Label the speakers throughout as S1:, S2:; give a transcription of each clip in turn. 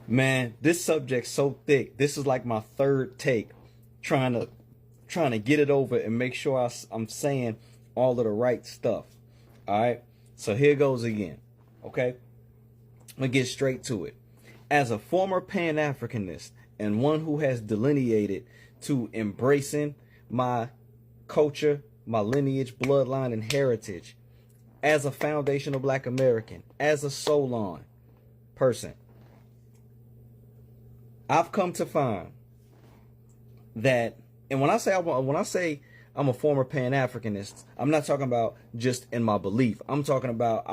S1: Man, this subject's so thick. This is like my third take, trying to get it over and make sure I'm saying all of the right stuff. All right. So here goes again. Okay. I'm gonna get straight to it. As a former Pan-Afrikanist and one who has delineated to embracing my culture, my lineage, bloodline, and heritage, as a foundational Black American, as a Solon person, I've come to find that, and when I say I'm a former Pan-Afrikanist, I'm not talking about just in my belief. I'm talking about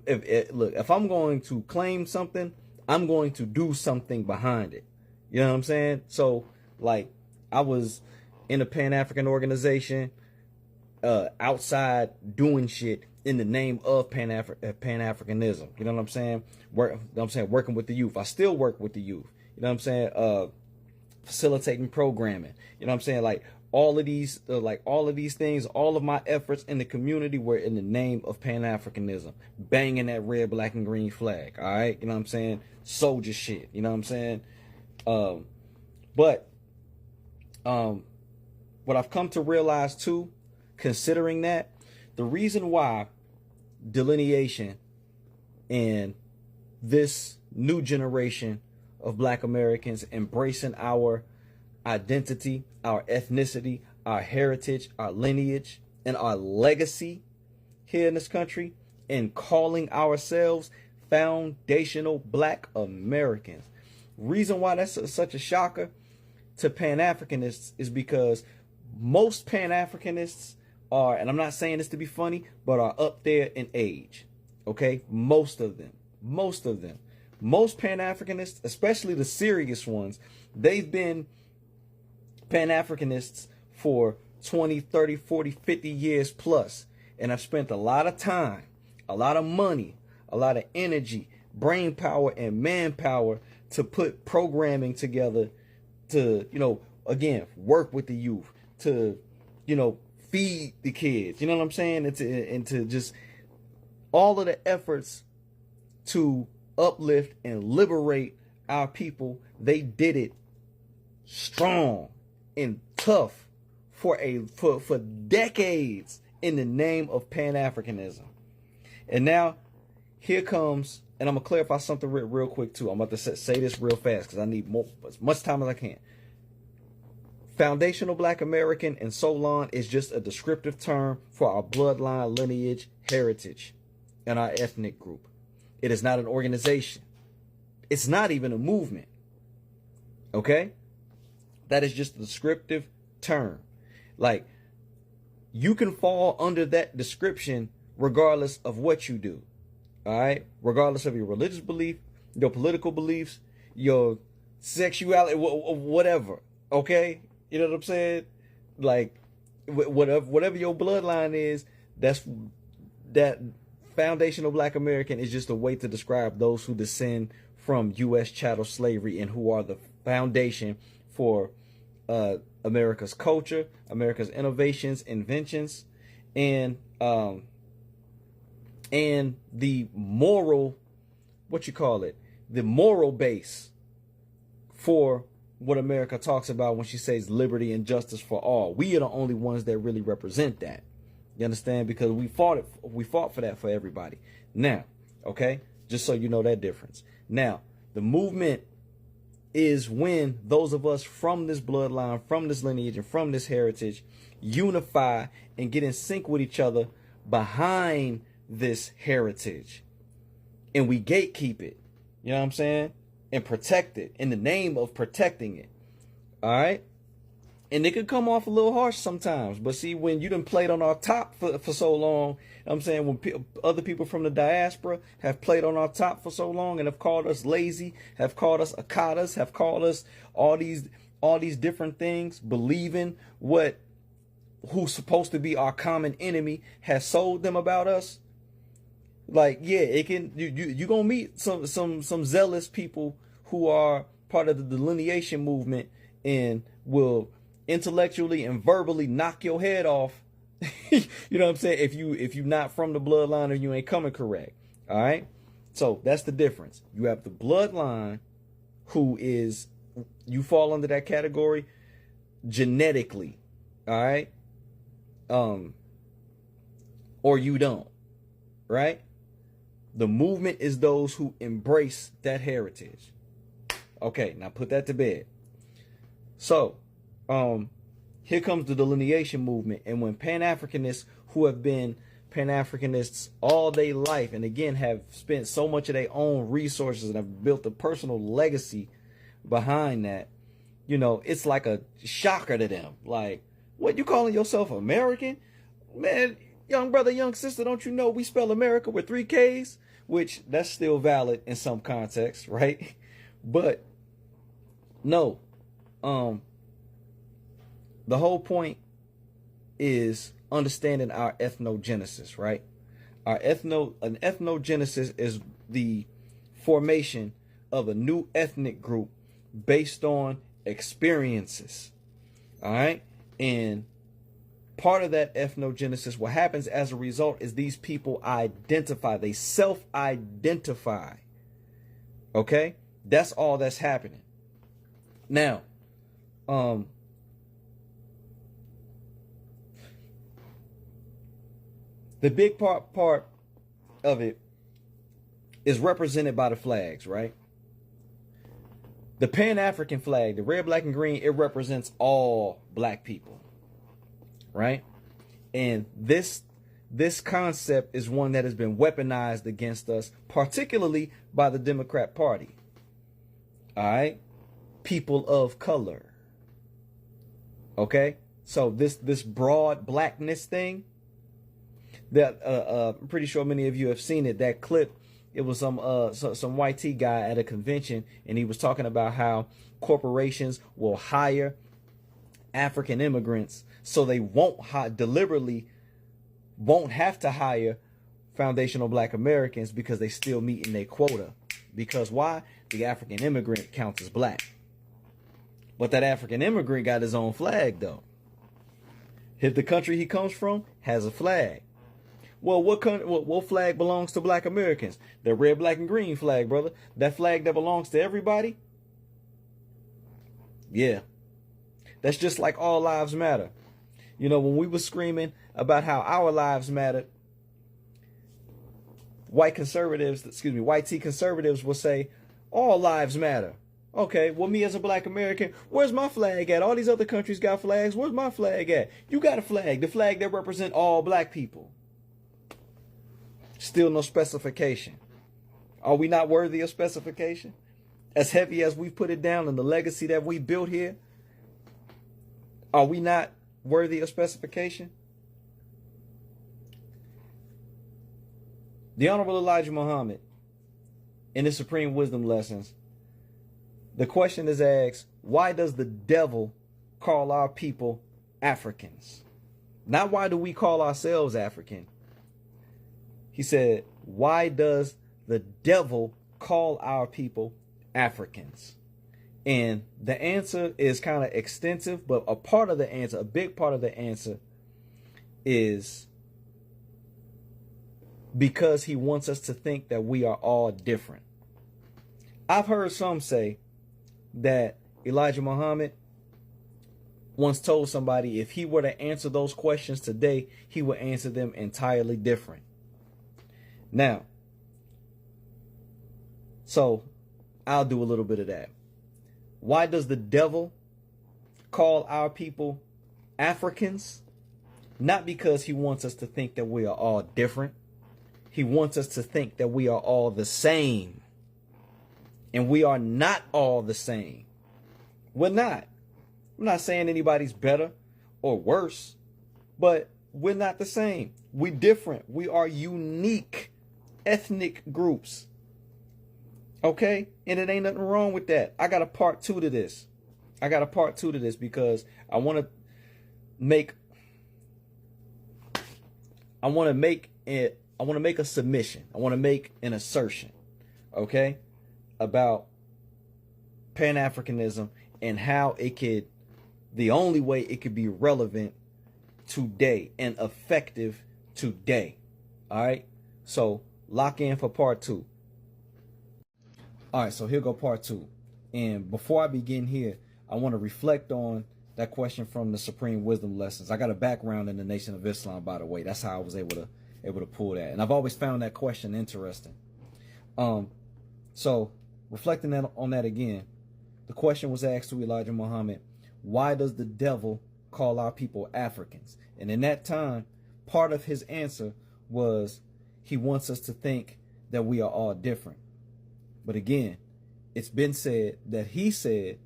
S1: if I'm going to claim something, I'm going to do something behind it. You know what I'm saying? So, like, I was in a Pan-African organization, outside doing shit in the name of Pan-Afrikanism. You know what I'm saying? Working with the youth. I still work with the youth. You know what I'm saying? Facilitating programming. You know what I'm saying? Like all of these things, all of my efforts in the community were in the name of Pan-Afrikanism, banging that red, black, and green flag. All right, you know what I'm saying? Soldier shit. You know what I'm saying? But what I've come to realize too, considering that, the reason why delineation and this new generation of Black Americans embracing our identity, our ethnicity, our heritage, our lineage, and our legacy here in this country, and calling ourselves foundational Black Americans. Reason why that's such a shocker to Pan-Afrikanists is because most Pan-Afrikanists are, and I'm not saying this to be funny, but are up there in age. Okay? Most of them. Most Pan-Afrikanists, especially the serious ones, they've been Pan-Afrikanists for 20, 30, 40, 50 years plus. And I've spent a lot of time, a lot of money, a lot of energy, brain power, and manpower to put programming together to, again, work with the youth, to, feed the kids. You know what I'm saying? And to just all of the efforts to uplift and liberate our people. They did it strong and tough for decades in the name of Pan-Afrikanism. And now here comes, and I'm gonna clarify something real quick too. I'm about to say this real fast because I need as much time as I can. Foundational Black American and Solon is just a descriptive term for our bloodline, lineage, heritage, and our ethnic group. It is not an organization. It's not even a movement. Okay? That is just a descriptive term. Like, you can fall under that description regardless of what you do. All right? Regardless of your religious belief, your political beliefs, your sexuality, whatever. Okay? You know what I'm saying? Like, whatever your bloodline is, that foundational Black American is just a way to describe those who descend from U.S. chattel slavery and who are the foundation for America's culture, America's innovations, inventions, and the moral, the moral base for what America talks about when she says liberty and justice for all. We are the only ones that really represent that. You understand? Because we fought for that for everybody. Now, okay, just so you know that difference. Now, the movement is when those of us from this bloodline, from this lineage, and from this heritage unify and get in sync with each other behind this heritage. And we gatekeep it. You know what I'm saying? And protect it in the name of protecting it. All right? And it could come off a little harsh sometimes. But see, when you done played on our top for so long, you know what I'm saying, when other people from the diaspora have played on our top for so long and have called us lazy, have called us akatas, have called us all these different things, believing who's supposed to be our common enemy has sold them about us. Like, yeah, it can, you gonna meet some zealous people who are part of the delineation movement and will intellectually and verbally knock your head off. You know what I'm saying? If you not from the bloodline or you ain't coming correct. All right. So that's the difference. You have the bloodline, who is, you fall under that category genetically, all right? Or you don't, right? The movement is those who embrace that heritage. Okay, now put that to bed. So, here comes the delineation movement. And when Pan-Afrikanists, who have been Pan-Afrikanists all their life, and again have spent so much of their own resources and have built a personal legacy behind that, you know, it's like a shocker to them. Like, what, you calling yourself American? Man, young brother, young sister, don't you know we spell America with 3 Ks? Which, that's still valid in some contexts, right? But, no. The whole point is understanding our ethnogenesis, right? An ethnogenesis is the formation of a new ethnic group based on experiences, all right? And part of that ethnogenesis, what happens as a result is these people identify, they self-identify, okay? That's all that's happening. Now, the big part of it is represented by the flags, right? The Pan-African flag, the red, black, and green, it represents all black people, right? And this concept is one that has been weaponized against us, particularly by the Democrat Party. All right? People of color. Okay? So this broad blackness thing, that I'm pretty sure many of you have seen it. That clip, it was some YT guy at a convention, and he was talking about how corporations will hire African immigrants so they won't deliberately won't have to hire foundational black Americans because they still meeting their quota. Because why? The African immigrant counts as black. But that African immigrant got his own flag though. If the country he comes from has a flag. Well, what flag belongs to black Americans? The red, black, and green flag, brother. That flag that belongs to everybody? Yeah. That's just like all lives matter. You know, when we were screaming about how our lives mattered, white T conservatives will say, all lives matter. Okay, well, me as a black American, where's my flag at? All these other countries got flags. Where's my flag at? You got a flag, the flag that represents all black people. Still no specification. Are we not worthy of specification? As heavy as we put it down and the legacy that we built here, are we not worthy of specification? The Honorable Elijah Muhammad, in his Supreme Wisdom Lessons, the question is asked, why does the devil call our people Africans? Not why do we call ourselves African? He said, why does the devil call our people Africans? And the answer is kind of extensive, but a part of the answer, a big part of the answer is because he wants us to think that we are all different. I've heard some say that Elijah Muhammad once told somebody if he were to answer those questions today, he would answer them entirely different. Now, so I'll do a little bit of that. Why does the devil call our people Africans? Not because he wants us to think that we are all different. He wants us to think that we are all the same. And we are not all the same. We're not. I'm not saying anybody's better or worse, but we're not the same. We're different. We are unique ethnic groups. Okay? And it ain't nothing wrong with that. I got a part 2 to this. Because I want to make a submission. I want to make an assertion. Okay? About Pan-Afrikanism and how the only way it could be relevant today and effective today. All right? So lock in for part 2. All right, so here go part two. And before I begin here, I want to reflect on that question from the Supreme Wisdom Lessons. I got a background in the Nation of Islam, by the way. That's how I was able to pull that. And I've always found that question interesting. So reflecting on that again, the question was asked to Elijah Muhammad, why does the devil call our people Africans? And in that time, part of his answer was he wants us to think that we are all different. But again, it's been said that he said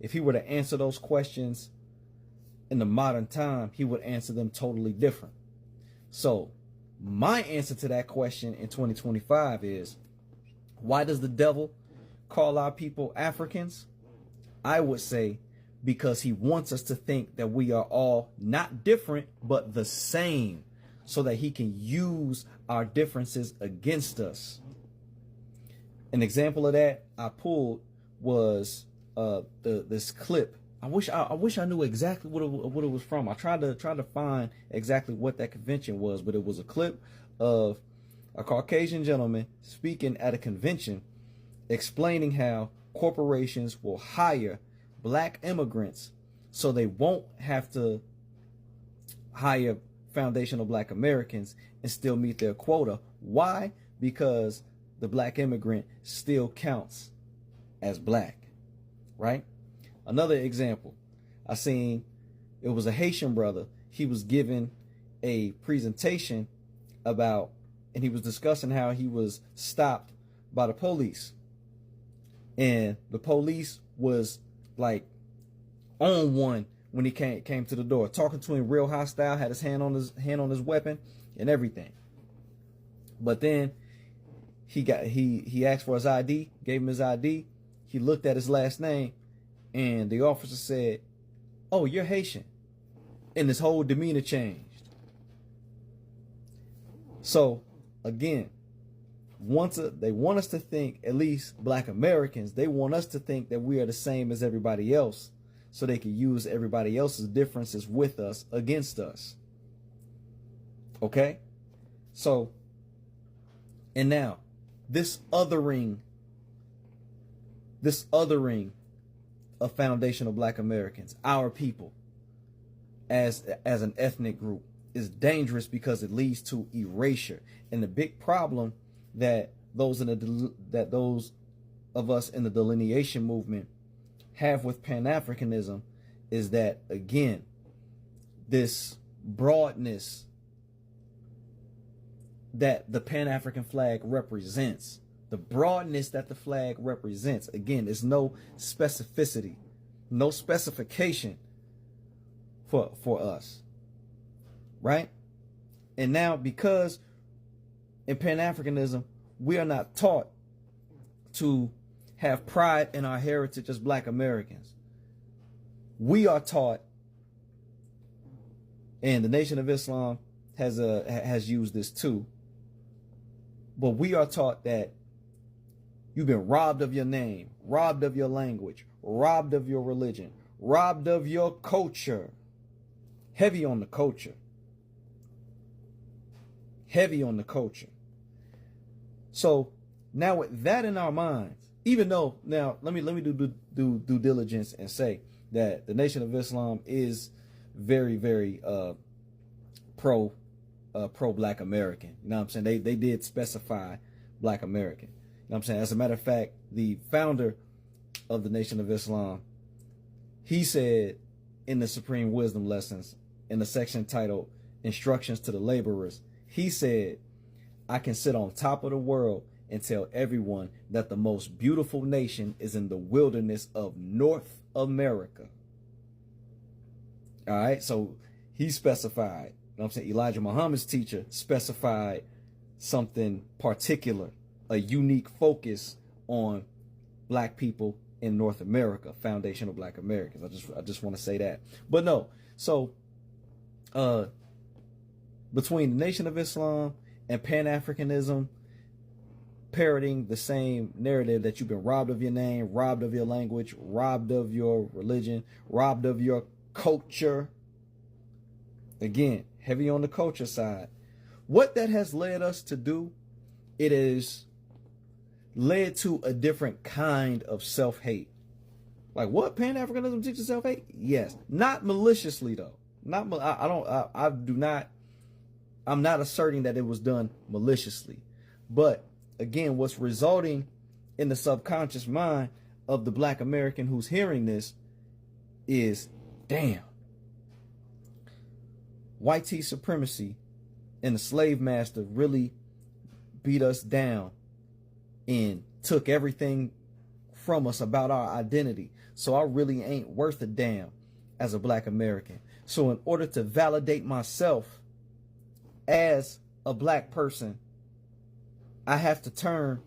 S1: if he were to answer those questions in the modern time, he would answer them totally different. So my answer to that question in 2025 is, why does the devil call our people Africans? I would say because he wants us to think that we are all not different, but the same, so that he can use our differences against us. An example of that I pulled was this clip. I wish I knew exactly what it was from. I tried to find exactly what that convention was, but it was a clip of a Caucasian gentleman speaking at a convention, explaining how corporations will hire black immigrants so they won't have to hire foundational black Americans and still meet their quota. Why? Because the black immigrant still counts as black, right? Another example, I seen, it was a Haitian brother. He was given a presentation about, and he was discussing how he was stopped by the police. And the police was like on one when he came to the door, talking to him real hostile, had his hand on his weapon and everything. But then he asked for his ID, gave him his ID. He looked at his last name, and the officer said, "Oh, you're Haitian." And his whole demeanor changed. So again, they want us to think, at least black Americans, they want us to think that we are the same as everybody else, so they can use everybody else's differences with us against us. Okay? So, and now, this othering of foundational black Americans, our people, as an ethnic group, is dangerous because it leads to erasure. And the big problem that those of us in the delineation movement have with Pan-Afrikanism is that, again, this broadness that the Pan-African flag represents, the broadness that the flag represents, again, there's no specificity, no specification for us, right? And now, because in Pan-Afrikanism, we are not taught to have pride in our heritage as black Americans. We are taught, and the Nation of Islam has used this too, but we are taught that you've been robbed of your name, robbed of your language, robbed of your religion, robbed of your culture. Heavy on the culture. Heavy on the culture. So now with that in our minds, even though, now let me do due diligence and say that the Nation of Islam is very, very pro black American. You know what I'm saying? They did specify black American. You know what I'm saying? As a matter of fact, the founder of the Nation of Islam, he said in the Supreme Wisdom Lessons, in the section titled Instructions to the Laborers, he said, "I can sit on top of the world and tell everyone that the most beautiful nation is in the wilderness of North America." All right, so he specified, you know what I'm saying, Elijah Muhammad's teacher specified something particular, a unique focus on black people in North America, foundational black Americans. I just want to say that. But no, so between the Nation of Islam and Pan-Afrikanism parroting the same narrative that you've been robbed of your name, robbed of your language, robbed of your religion, robbed of your culture. Again, heavy on the culture side. What that has led us to do, it is led to a different kind of self-hate. Like, what? Pan-Africanism teaches self-hate? Yes. Not maliciously, though. I'm not asserting that it was done maliciously. But again, what's resulting in the subconscious mind of the Black American who's hearing this is, damn, white tea supremacy and the slave master really beat us down and took everything from us about our identity. So I really ain't worth a damn as a Black American. So in order to validate myself as a Black person, I have to turn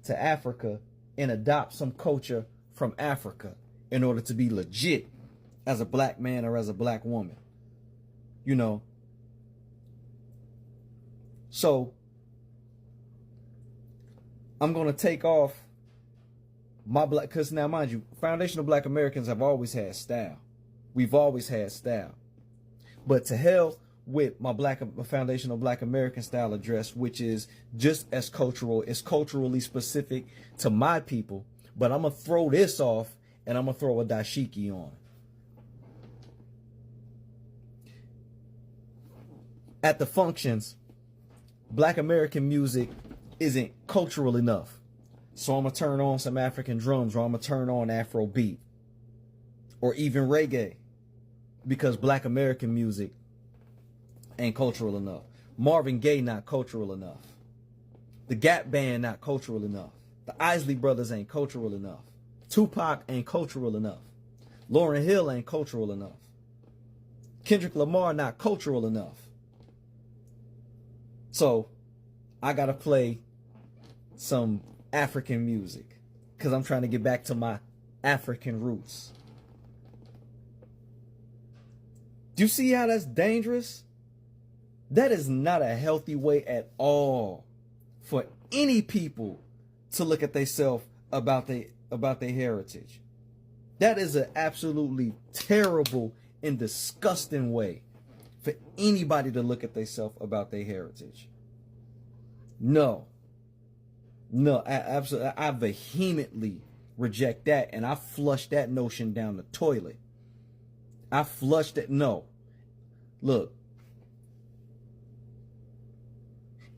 S1: to Africa and adopt some culture from Africa in order to be legit as a Black man or as a Black woman. You know? So I'm going to take off my Black, because now, mind you, foundational Black Americans have always had style. We've always had style. But to hell with my foundational Black American style of dress, which is just as cultural, it's culturally specific to my people. But I'm going to throw this off and I'm going to throw a dashiki on. At the functions, Black American music isn't cultural enough. So I'm going to turn on some African drums, or I'm going to turn on Afro beat or even reggae, because Black American music ain't cultural enough. Marvin Gaye not cultural enough. The Gap Band not cultural enough. The Isley Brothers ain't cultural enough. Tupac ain't cultural enough. Lauryn Hill ain't cultural enough. Kendrick Lamar not cultural enough. So I got to play some African music because I'm trying to get back to my African roots. Do you see how that's dangerous? That is not a healthy way at all for any people to look at themselves about their heritage. That is an absolutely terrible and disgusting way for anybody to look at themselves about their heritage. No, I vehemently reject that, and I flush that notion down the toilet. I flushed it. No, look,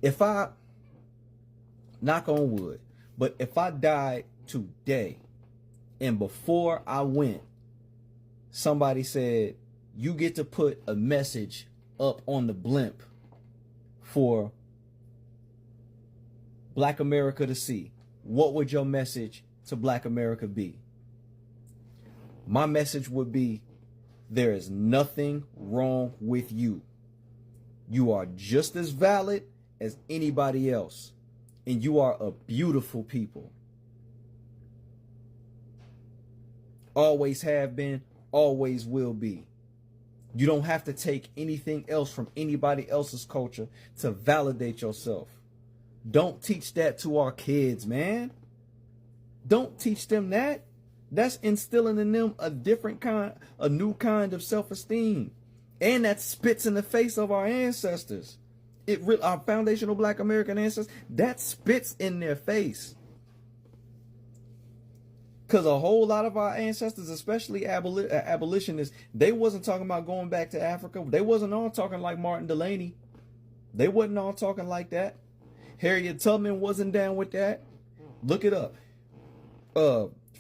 S1: if I, knock on wood, but if I died today and before I went, somebody said, you get to put a message up on the blimp for Black America to see, what would your message to Black America be? My message would be, there is nothing wrong with you. You are just as valid as anybody else. And you are a beautiful people. Always have been, always will be. You don't have to take anything else from anybody else's culture to validate yourself. Don't teach that to our kids, man. Don't teach them that. That's instilling in them a different kind, a new kind of self-esteem. And that spits in the face of our ancestors. Our foundational Black American ancestors, that spits in their face. Because a whole lot of our ancestors, especially abolitionists, they wasn't talking about going back to Africa. They wasn't all talking like Martin Delany. They wasn't all talking like that. Harriet Tubman wasn't down with that. Look it up.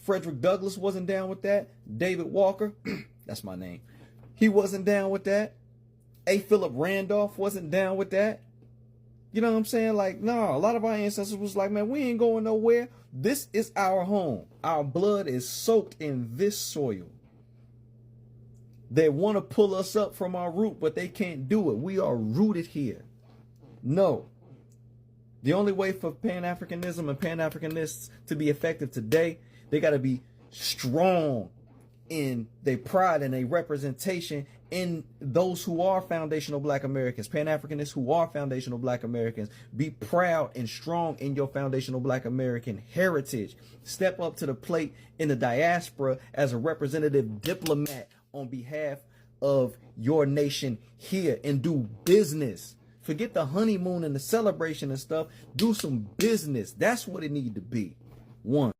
S1: Frederick Douglass wasn't down with that. David Walker, that's my name, he wasn't down with that. A. Philip Randolph wasn't down with that. You know what I'm saying? Like, no, a lot of our ancestors was like, man, we ain't going nowhere. This is our home. Our blood is soaked in this soil. They want to pull us up from our root, but they can't do it. We are rooted here. No. The only way for Pan-Afrikanism and Pan-Afrikanists to be effective today, they got to be strong in their pride and their representation in those who are foundational Black Americans, Pan-Afrikanists who are foundational Black Americans. Be proud and strong in your foundational Black American heritage. Step up to the plate in the diaspora as a representative diplomat on behalf of your nation here and do business. Forget the honeymoon and the celebration and stuff. Do some business. That's what it need to be. One.